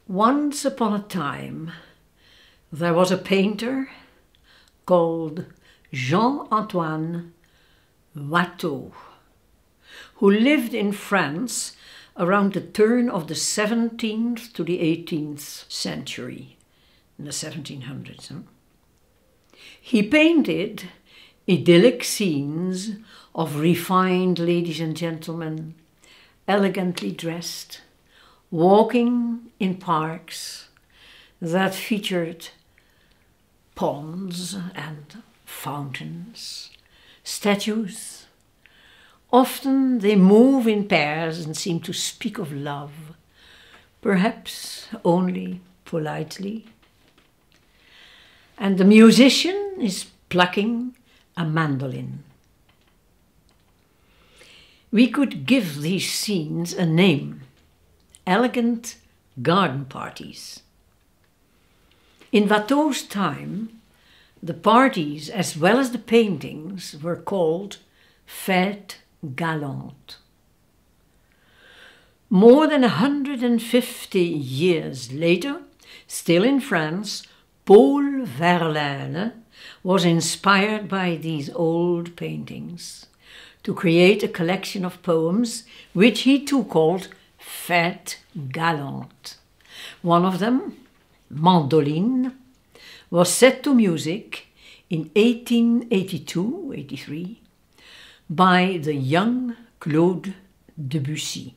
Once upon a time, there was a painter called Jean-Antoine Watteau, who lived in France around the turn of the 17th to the 18th century, in the 1700s. He painted idyllic scenes of refined ladies and gentlemen, elegantly dressed, walking in parks that featured ponds and fountains, statues. Often they move in pairs and seem to speak of love, perhaps only politely. And the musician is plucking a mandolin. We could give these scenes a name: elegant garden parties. In Watteau's time, the parties as well as the paintings were called fêtes galantes. More than 150 years later, still in France, Paul Verlaine was inspired by these old paintings to create a collection of poems which he too called Fêtes galantes. One of them, Mandoline, was set to music in 1882-83 by the young Claude Debussy.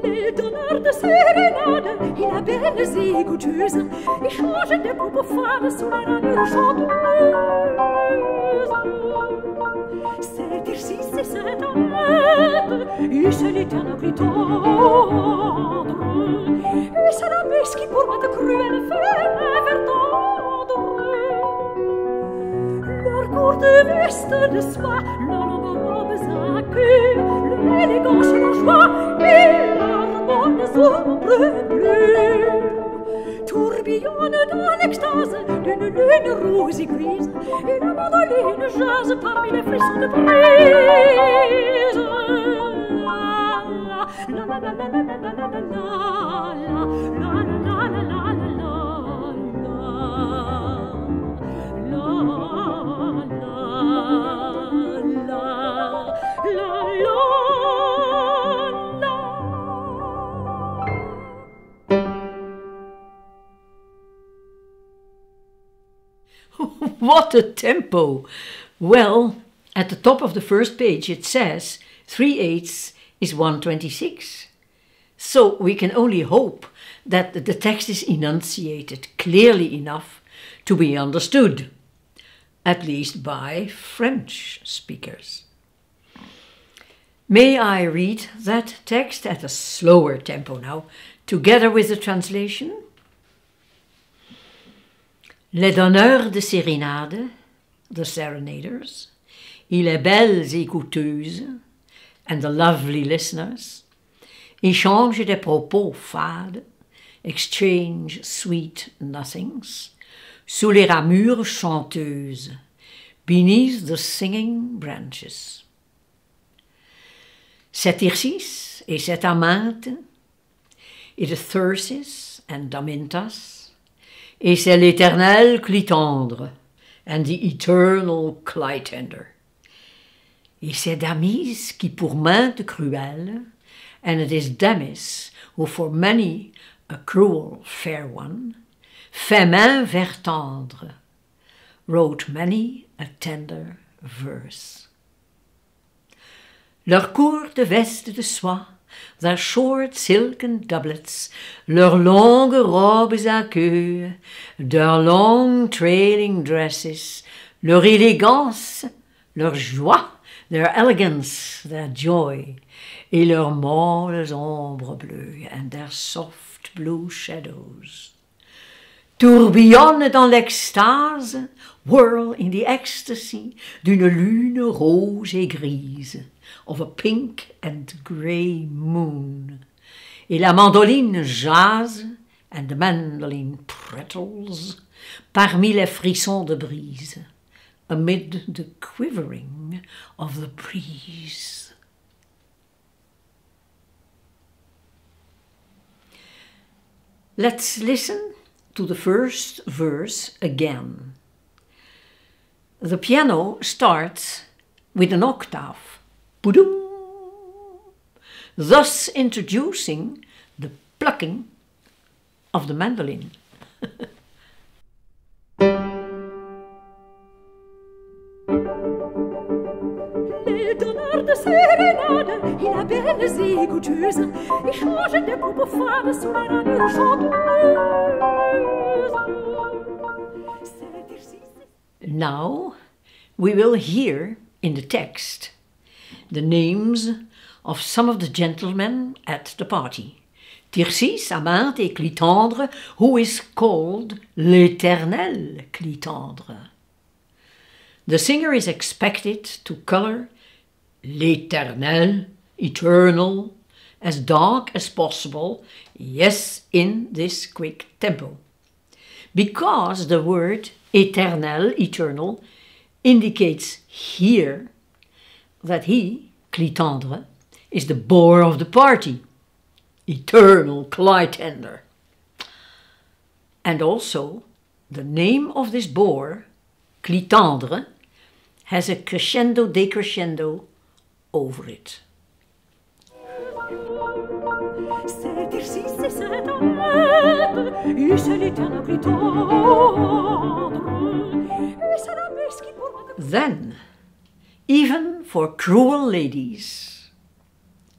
Les donneurs de sérénade, il a belles et goûteuses, échange des propos fades sous la ramure chanteuse. Cet exercice et cette amette, et c'est l'éternel cri tendre, et c'est la messe qui pour moi de cruelle fait faire tendre. Leur courte veste de soie, leurs longues robes à queue, leur élégance et leur joie, et leurs bonnes ombres bleues tourbillonnent dans l'extase d'une lune rose et grise, et la mandoline jase parmi les frissons de brise. La la la la la la la la la la la la la What a tempo! Well, at the top of the first page it says 3/8 is 1/26. So we can only hope that the text is enunciated clearly enough to be understood, at least by French speakers. May I read that text at a slower tempo now, together with the translation? Les donneurs de sérénade, the serenaders, et les belles écouteuses, and the lovely listeners, échangent des propos fades, exchange sweet nothings, sous les ramures chanteuses, beneath the singing branches. Cet Tircis et cette aminte, et the Thyrsis and Damintas, et c'est l'éternel Clitandre, and the eternal Clytender. Et c'est Damis qui pour maintes cruelle, and it is Damis who for many a cruel fair one, fait main vers tendre, wrote many a tender verse. Leurs courtes vestes de soie, their short silken doublets, leurs longues robes à queue, their long trailing dresses, leur élégance, leur joie, their elegance, their joy, et leurs molles ombres bleues, and their soft blue shadows, tourbillonnent dans l'extase, whirl in the ecstasy d'une lune rose et grise, of a pink and grey moon. Et la mandoline jase, and the mandoline prattles, parmi les frissons de brise, amid the quivering of the breeze. Let's listen to the first verse again. The piano starts with an octave, boom, thus introducing the plucking of the mandolin. Les donneurs de sérénade, il a belles et goûteuses, échangent des propos fades sous la ramure chanteuse. Now we will hear in the text the names of some of the gentlemen at the party. Tircis, Aminte et Clitandre, who is called l'Éternel Clitandre. The singer is expected to color l'Éternel, eternal, as dark as possible, yes, in this quick tempo. Because the word éternel, eternal, indicates here that he, Clitandre, is the bore of the party, eternal Clitandre. And also, the name of this bore, Clitandre, has a crescendo decrescendo over it. Then, even for cruel ladies,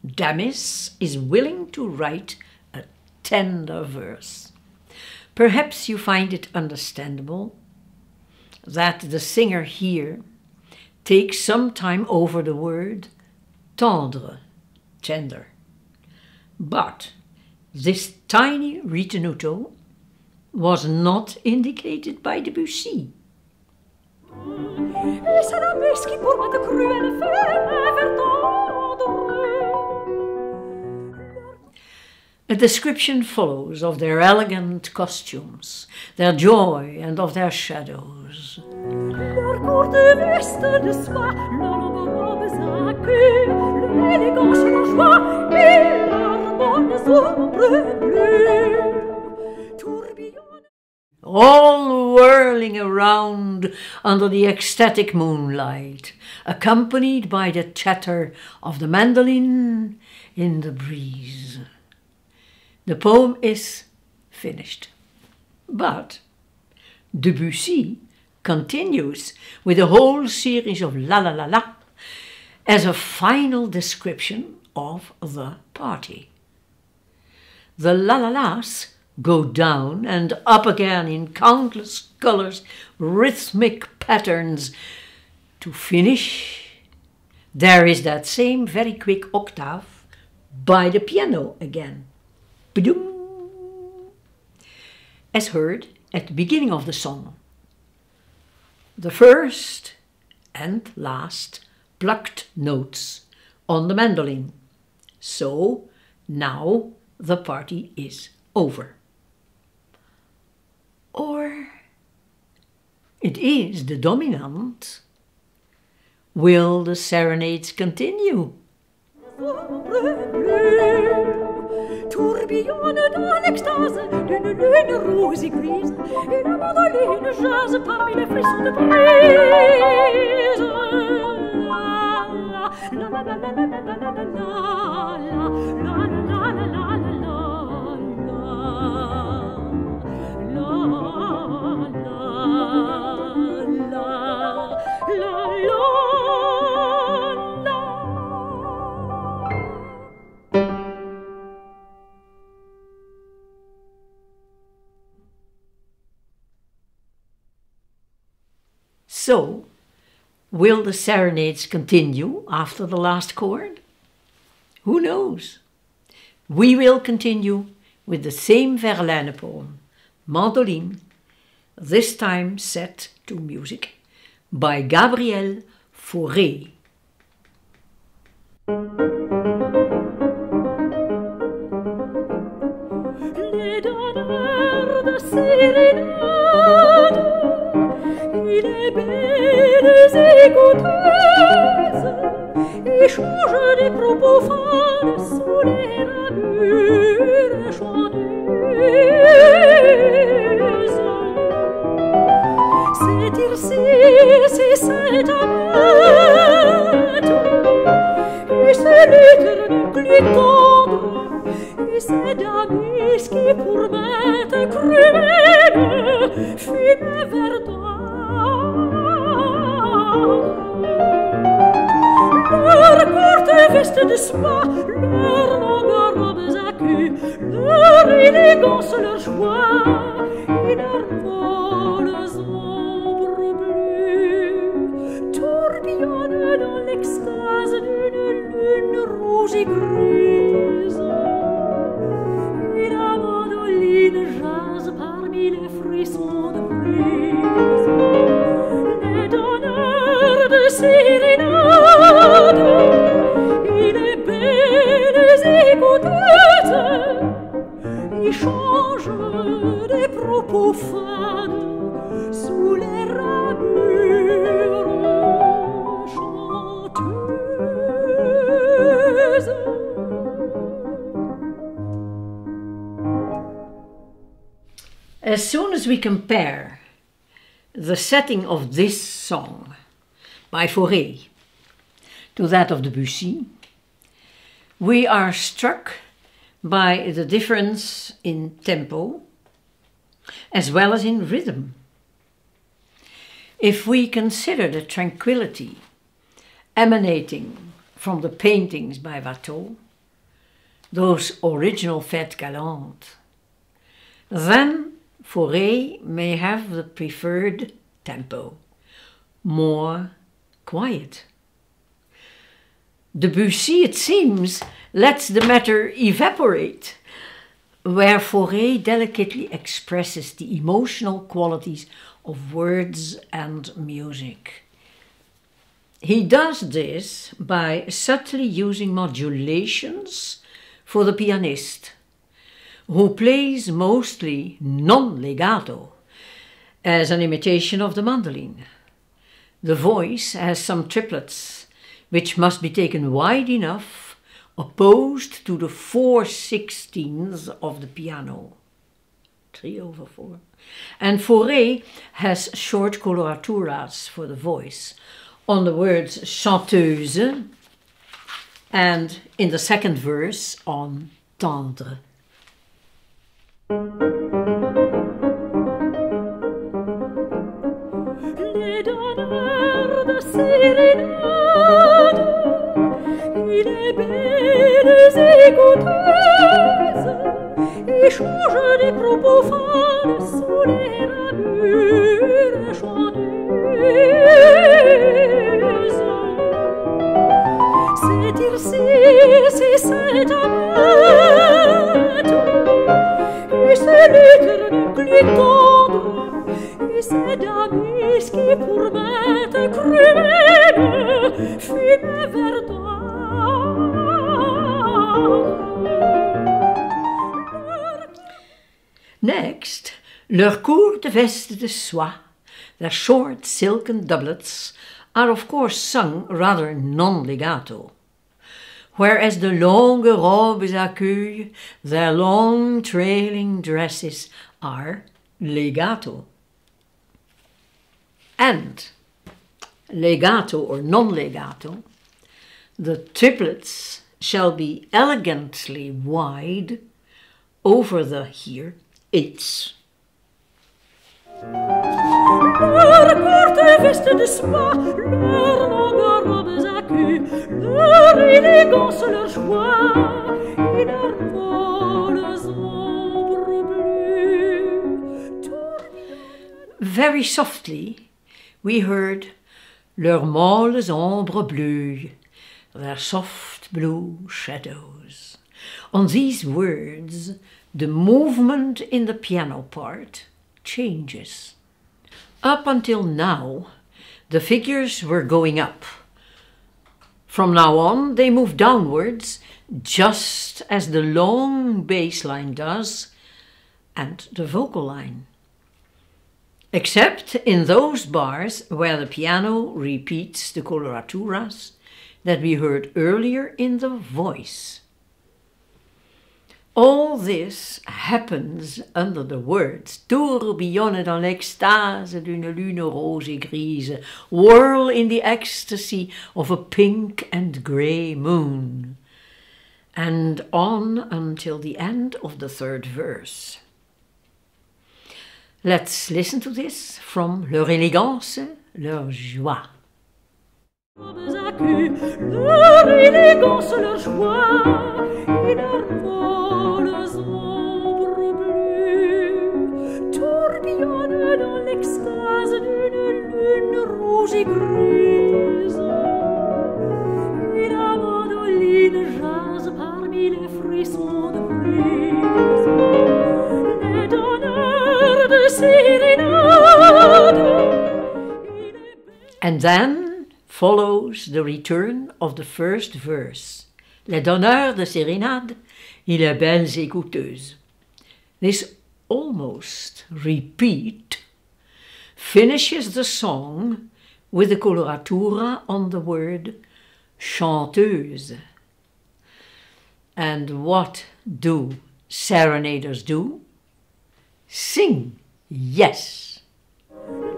Damis is willing to write a tender verse. Perhaps you find it understandable that the singer here takes some time over the word tendre, tender. But this tiny ritenuto was not indicated by Debussy. A description follows of their elegant costumes, their joy, and of their shadows. Leur courte veste de soie, leurs robes à queue, leur élégance, leur joie, et leurs bonnes ombres bleues. Tourbillonnent. All whirling around under the ecstatic moonlight, accompanied by the chatter of the mandolin in the breeze. The poem is finished, but Debussy continues with a whole series of la la la la as a final description of the party. The la la las go down and up again in countless colors, rhythmic patterns. To finish, there is that same very quick octave by the piano again. Ba-doom, as heard at the beginning of the song. The first and last plucked notes on the mandolin. So now the party is over. Or it is the dominant. Will the serenades continue? Tourbillonne dans l'extase d'une lune rose et grise, et la mandoline jase parmi les frissons de brise. La la la la la la la la la la la la So, will the serenades continue after the last chord? Who knows? We will continue with the same Verlaine poem, Mandoline, this time set to music by Gabriel Fauré. Les donneurs de sérénade, il est belle échange des propos fades sous les ramures chanteuses. C'est Tircis et c'est Amate, et c'est l'éternel clé tendre, et c'est Damis qui pour m'être cruelle fume verdâtre. Leurs courtes vestes de soie, leurs longues robes à queue, leur élégance, leur joie et leurs molles ombres bleues tourbillonnent dans l'extase d'une lune rouge et grise. Et la mandoline jase parmi les frissons de brise. Les donneurs de sérénade et les belles écouteuses échangent des propos fades sous les ramures chanteuses. As soon as we compare the setting of this song by Fauré to that of Debussy, we are struck by the difference in tempo as well as in rhythm. If we consider the tranquility emanating from the paintings by Watteau, those original fêtes galantes, then Fauré may have the preferred tempo, more quiet. Debussy, it seems, lets the matter evaporate, where Fauré delicately expresses the emotional qualities of words and music. He does this by subtly using modulations for the pianist, who plays mostly non-legato, as an imitation of the mandoline. The voice has some triplets, which must be taken wide enough, opposed to the 4/16 of the piano. 3/4. And Fauré has short coloraturas for the voice, on the words chanteuse, and in the second verse on tendre. Les donneurs de sérénade et les belles écouteuses échangent des propos fades sous les ramures chanteuses. C'est Tircis et c'est Amate, et c'est l'éternel clé tendre, et c'est Damis qui pour m'être cruelle fume verdâtre. Next, leurs courtes vestes de soie, their short silken doublets, are of course sung rather non-legato, whereas the longue robes à queue, their long trailing dresses, are legato. And, legato or non-legato, the triplets shall be elegantly wide over the here eighths. Leurs courtes vestes de soie, leurs longues robes à queue, leur élégance, leur joie et leurs molles ombres bleues. Very softly we heard leurs molles ombres bleues, their soft blue shadows. On these words, the movement in the piano part changes. Up until now, the figures were going up. From now on, they move downwards, just as the long bass line does, and the vocal line. Except in those bars where the piano repeats the coloraturas, that we heard earlier in the voice. All this happens under the words tourbillonne dans l'extase d'une lune rose et grise, whirl in the ecstasy of a pink and grey moon, and on until the end of the third verse. Let's listen to this from leur élégance, leur joie. Leur élégance, leur joie, et leurs molles ombres bleues tourbillonnent dans l'extase d'une lune rouge et grise. Et la mandoline jase parmi les frissons de brise. Les donneurs de sérénade. And then follows the return of the first verse. Les donneurs de sérénade et les belles écouteuses. This almost repeat finishes the song with a coloratura on the word chanteuse. And what do serenaders do? Sing, yes.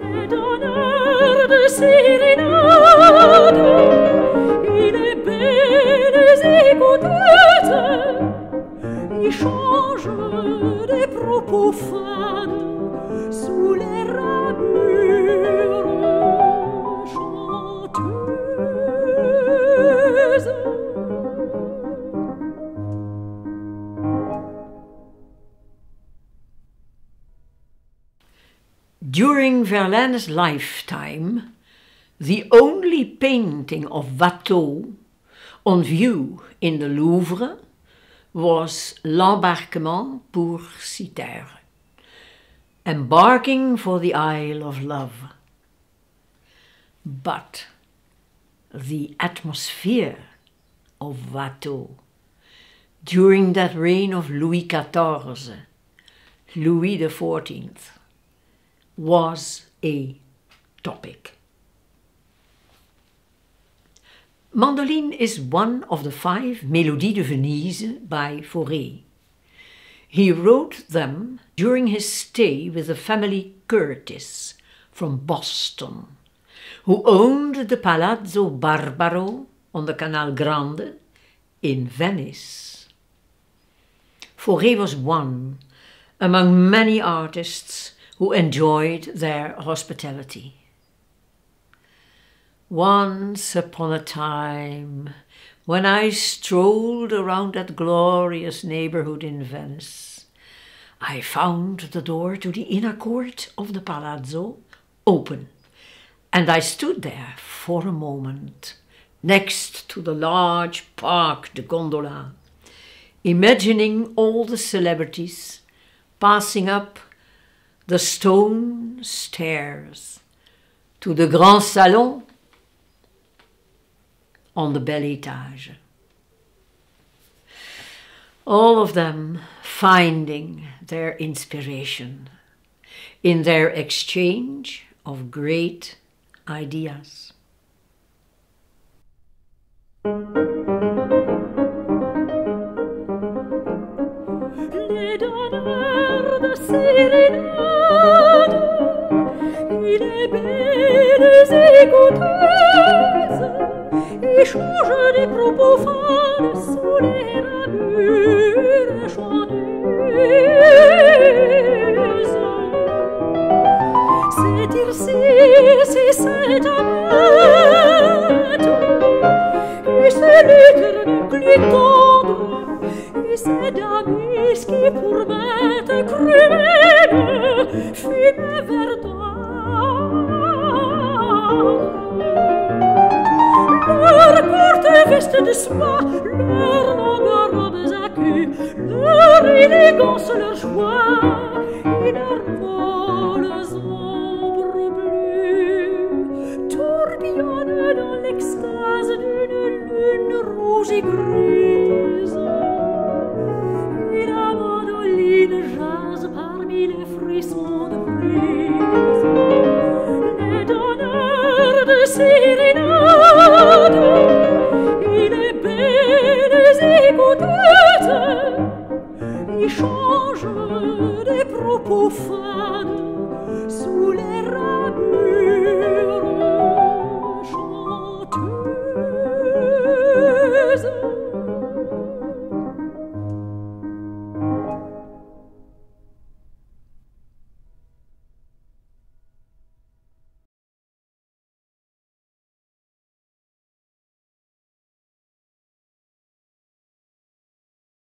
Les donneurs de sérénade et les belles écouteuses, ils changent des propos fades sous les ramures chanteuses. During Verlaine's lifetime, the only painting of Watteau on view in the Louvre was L'Embarquement pour Cythère, embarking for the Isle of Love. But the atmosphere of Watteau during that reign of Louis XIV, Louis XIV, was a topic. Mandoline is one of the 5 Mélodies de Venise by Fauré. He wrote them during his stay with the family Curtis from Boston, who owned the Palazzo Barbaro on the Canal Grande in Venice. Fauré was one among many artists who enjoyed their hospitality. Once upon a time, when I strolled around that glorious neighborhood in Venice, I found the door to the inner court of the Palazzo open, and I stood there for a moment, next to the large Parc de Gondola, imagining all the celebrities passing up the stone stairs to the Grand Salon on the bel étage. All of them finding their inspiration in their exchange of great ideas. Les donneurs de sérénade et les belles écouteuses échangent des propos fades sous les ramures chanteuses. C'est Tircis, c'est Amate, et c'est l'éternel Clitandre, et c'est Damis qui pour bête cruelle fume verdâtre. Leurs courtes vestes de soie, leurs longues robes à queue, leur élégance, leur joie et leurs molles ombres bleues tourbillonnent dans l'extase d'une lune rouge et grise. Et la mandoline jase parmi les frissons de brise. Les donneurs de sérénade échangent des propos fades sous les ramures